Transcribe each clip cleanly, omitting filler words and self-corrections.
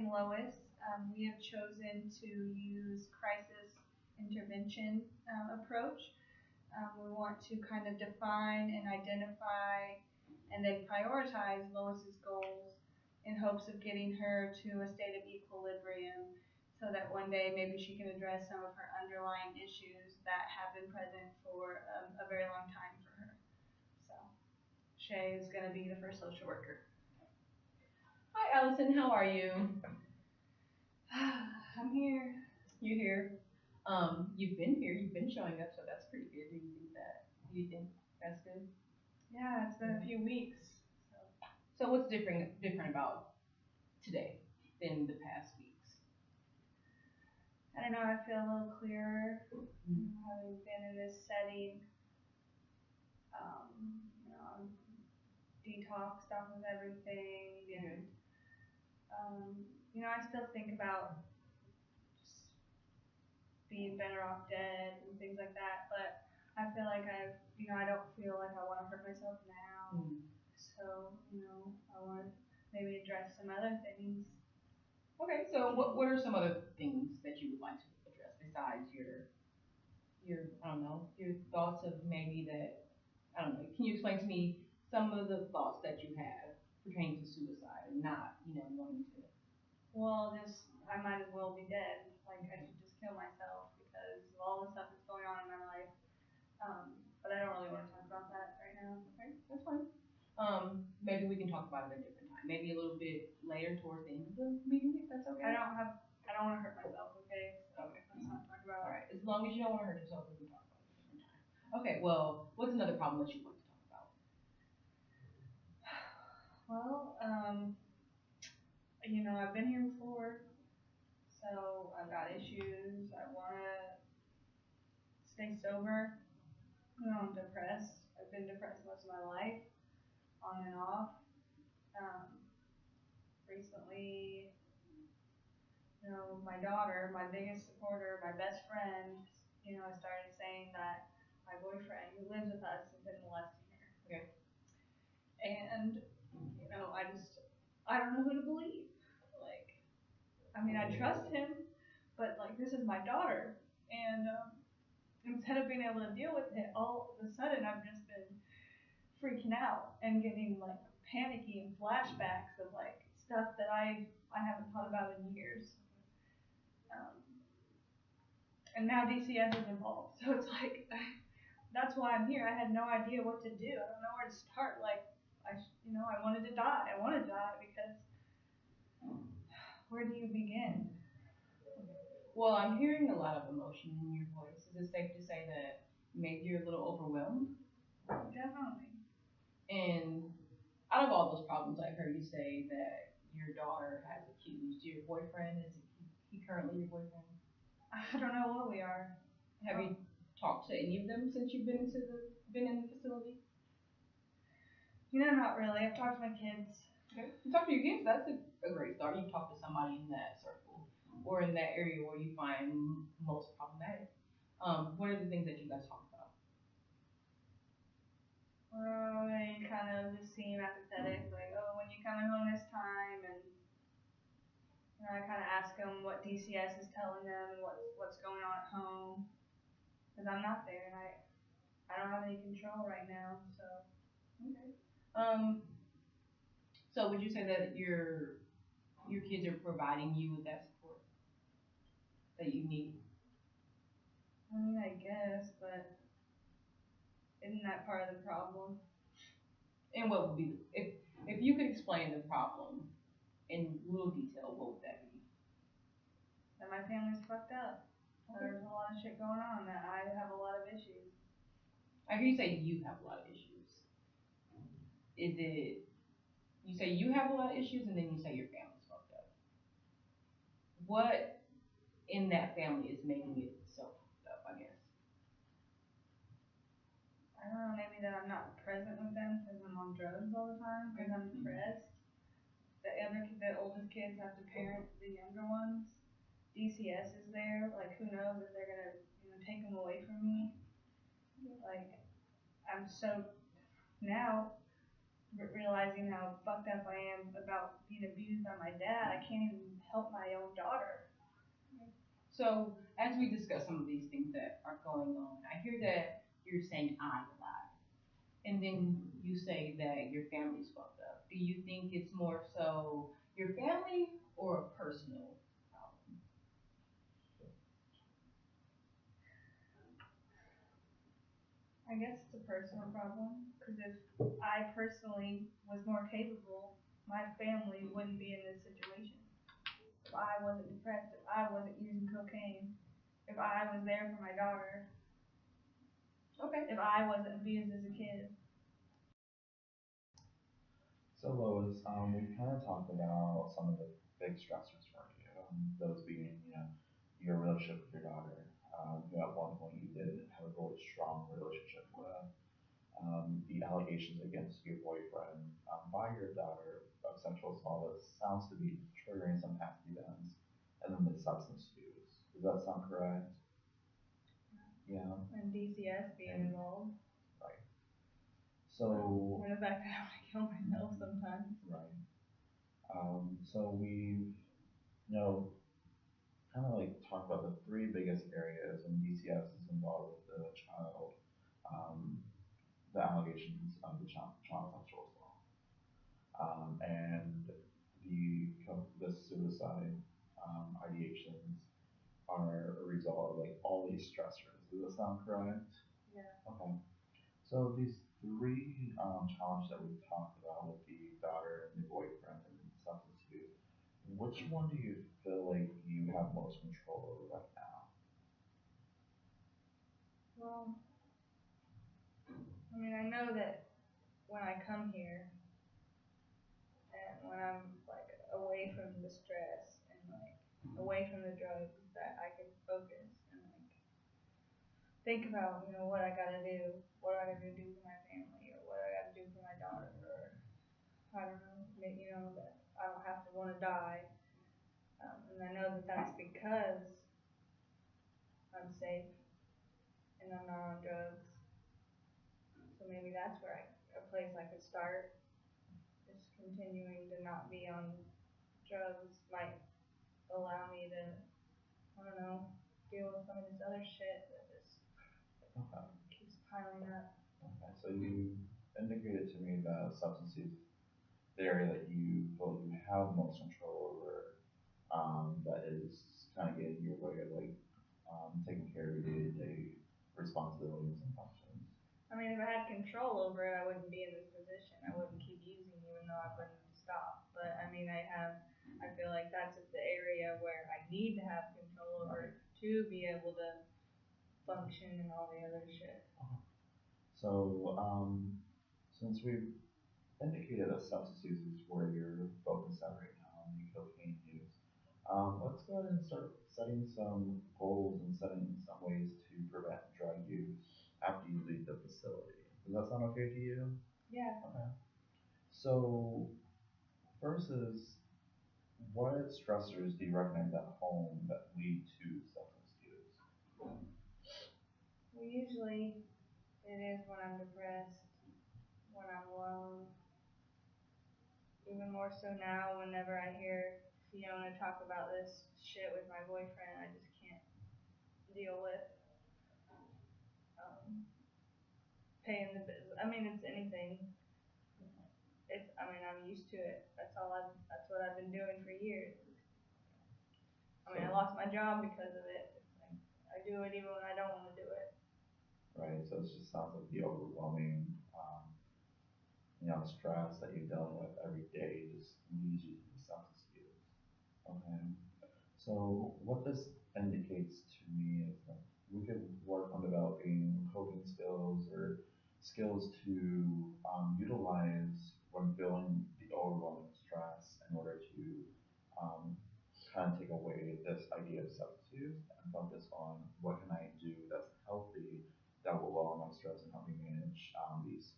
Lois. We have chosen to use crisis intervention approach. We want to kind of define and identify and then prioritize Lois's goals in hopes of getting her to a state of equilibrium so that one day maybe she can address some of her underlying issues that have been present for a very long time for her. So Shay is going to be the first social worker. Hi, Allison. How are you? I'm here. You're here. You've been here. You've been showing up, so that's pretty good. Do you think that's good? Yeah, it's been a few weeks. So what's different about today than the past weeks? I don't know. I feel a little clearer having been in this setting. I'm detoxed off of everything, and I still think about just being better off dead and things like that. But I feel like I don't feel like I want to hurt myself now. So I want to maybe address some other things. Okay, so what are some other things that you would like to address besides your I don't know, your thoughts of maybe that, I don't know, can you explain to me some of the thoughts that you have pertaining to suicide and not, wanting to? Well, I might as well be dead. Like, I should just kill myself because of all the stuff that's going on in my life. But I don't really want to talk about that right now. Okay, that's fine. Maybe we can talk about it at a different time. Maybe a little bit later towards the end of the meeting, if that's okay. I don't want to hurt myself, okay? So Okay. let's not talk about it. All right. As long as you don't want to hurt yourself, we can talk about it at a different time. Okay. Well, what's another problem that you want to talk about? Well, I've been here before, so I've got issues. I want to stay sober. I'm depressed. I've been depressed most of my life, on and off. Recently, my daughter, my biggest supporter, my best friend, started saying that my boyfriend who lives with us has been molesting her. Okay. And, I don't know who to believe. I trust him, but, this is my daughter. And, instead of being able to deal with it, all of a sudden I've just been freaking out and getting, panicky and flashbacks of, stuff that I haven't thought about in years. And now DCS is involved. So it's that's why I'm here. I had no idea what to do. I don't know where to start. I wanted to die. I want to die because where do you begin? Well, I'm hearing a lot of emotion in your voice. Is it safe to say that maybe you're a little overwhelmed? Definitely. And out of all those problems, I've heard you say that your daughter has accused your boyfriend. Is he currently your boyfriend? I don't know what we are. Have you talked to any of them since you've been in the facility? Not really. I've talked to my kids. Okay. You talk to your kids. That's a great start. You talk to somebody in that circle or in that area where you find most problematic. What are the things that you guys talk about? They kind of just seem apathetic, when you coming home this time, and I kind of ask them what DCS is telling them and what's going on at home, because I'm not there and I don't have any control right now. So. Okay. So would you say that your kids are providing you with that support that you need? I guess, but isn't that part of the problem? And what would be if you could explain the problem in little detail, what would that be? That my family's fucked up. Okay. There's a lot of shit going on. That I have a lot of issues. I hear you say you have a lot of issues. Is it you say you have a lot of issues and then you say your family's fucked up? What in that family is making it so fucked up, I guess? I don't know, maybe that I'm not present with them because I'm on drugs all the time, because I'm depressed. The oldest kids have to parent the younger ones. DCS is there, who knows if they're gonna, take them away from me. I'm so, now, realizing how fucked up I am about being abused by my dad. I can't even help my own daughter. So as we discuss some of these things that are going on, I hear that you're saying I a lot, and then you say that your family's fucked up. Do you think it's more so your family or a personal problem? I guess it's a personal problem because if I personally was more capable, my family wouldn't be in this situation. If I wasn't depressed, if I wasn't using cocaine, if I was there for my daughter, Okay. if I wasn't abused as a kid. So Lois, we kind of talked about some of the big stressors for you, those being, your relationship with your daughter, who at one point you did have a really strong relationship with, the allegations against your boyfriend by your daughter of sexual assault that sounds to be triggering some past events, and then the substance use. Does that sound correct? Yeah. And DCS being And involved. right. So And the fact that I want to kill myself sometimes. right. So we, kind of like talk about the three biggest areas when DCS is involved with the child, um, the allegations of the child sexual assault, and the suicide ideations are a result of like all these stressors. Does that sound correct? Yeah. Okay. So these three challenges that we've talked about with the daughter and the boyfriend and the substance use, which one do you feel like you have most control over right now? Well, I mean, I know that when I come here and when I'm like away from the stress and like away from the drugs, that I can focus and like think about, what I gotta do, what I gotta do for my family, or what I gotta do for my daughter, or I don't know, that I don't have to want to die. And I know that that's because I'm safe and I'm not on drugs. So maybe that's a place I could start. Just continuing to not be on drugs might allow me to, I don't know, deal with some of this other shit that just Okay. keeps piling up. Okay. So you indicated to me that substance use, the area that you feel like you have most control over, that is kind of getting in your way of like taking care of your day-to-day responsibilities and functions. I mean, if I had control over it, I wouldn't be in this position. I wouldn't keep using, even though I wouldn't stop. But I mean, I feel like that's the area where I need to have control over to be able to function and all the other shit. So, since we've indicated that substance use is where you're focused at right now, and the cocaine use, let's go ahead and start setting some goals and setting some ways to prevent drug use after you leave the facility. Does that sound okay to you? Yeah. Okay. So, first is, what stressors do you recognize at home that lead to substance use? Well, usually it is when I'm depressed, when I'm alone. Even more so now, whenever I hear Fiona talk about this shit with my boyfriend, I just can't deal with um, paying the bills. I mean, it's anything. I'm used to it. That's what I've been doing for years. I mean, I lost my job because of it. It's like, I do it even when I don't want to do it. Right. So it just sounds like the overwhelming, stress that you're dealing with every day just leads you to the substance use. Okay. So what this indicates to me is that we could work on developing coping skills or skills to utilize when feeling the overwhelming stress in order to um, kind of take away this idea of substance use and focus on what can I do that's healthy that will lower my stress and help me manage these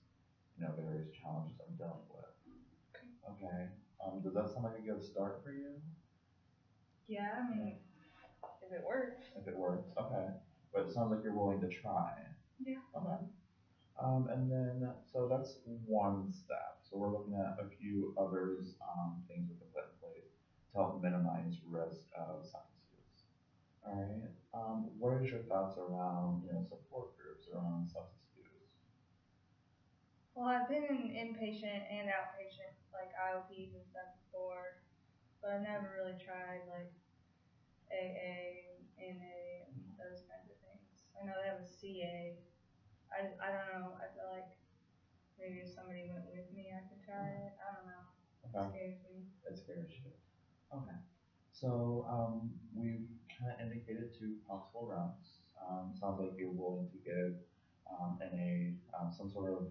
various challenges I'm dealing with. Okay. Does that sound like a good start for you? Yeah, I mean, if it works. If it works, okay. But it sounds like you're willing to try. Yeah. Okay. And then, so that's one step So we're looking at a few others things we can put in place to help minimize risk of substance use. All right. What is your thoughts around support groups around substance use? Well, I've been in inpatient and outpatient, like IOPs and stuff before, but I never really tried like AA, NA, and those kinds of things. I know they have a CA. I don't know. I feel like maybe if somebody went with me, I could try it. I don't know. It Okay. scares me. That scares you. Okay. So we've kind of indicated two possible routes. Sounds like you're willing to give some sort of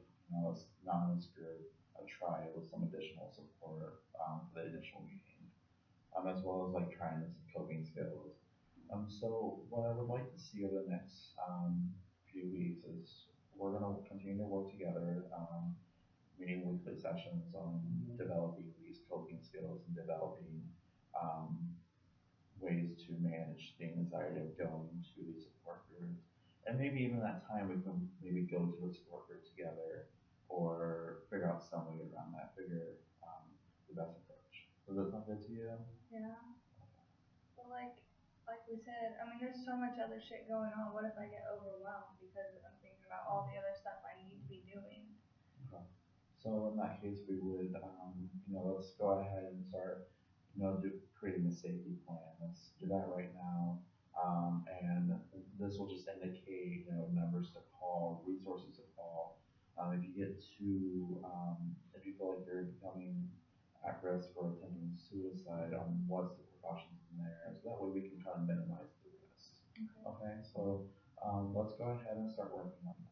anonymous group a try with some additional support for the initial meeting, as well as like trying some coping skills. So what I would like to see over the next few weeks is we're going to continue to work together, meeting weekly sessions on developing these coping skills and developing um, ways to manage the anxiety of going to these support groups. And maybe even that time we can maybe go to a support group together or figure out some way around that, figure the best approach. Does that sound good to you? Yeah. But like we said, I mean, there's so much other shit going on. What if I get overwhelmed because I'm thinking about all the other stuff I need to be doing? Okay. So in that case, we would, let's go ahead and start, creating a safety plan. Let's do that right now. And this will just indicate, numbers to call, resources to call. If you get to, if you feel like you're becoming at risk or attempting suicide, what's the precautions in there? So that way we can kind of minimize the risk. Okay. Okay, so let's go ahead and start working on that.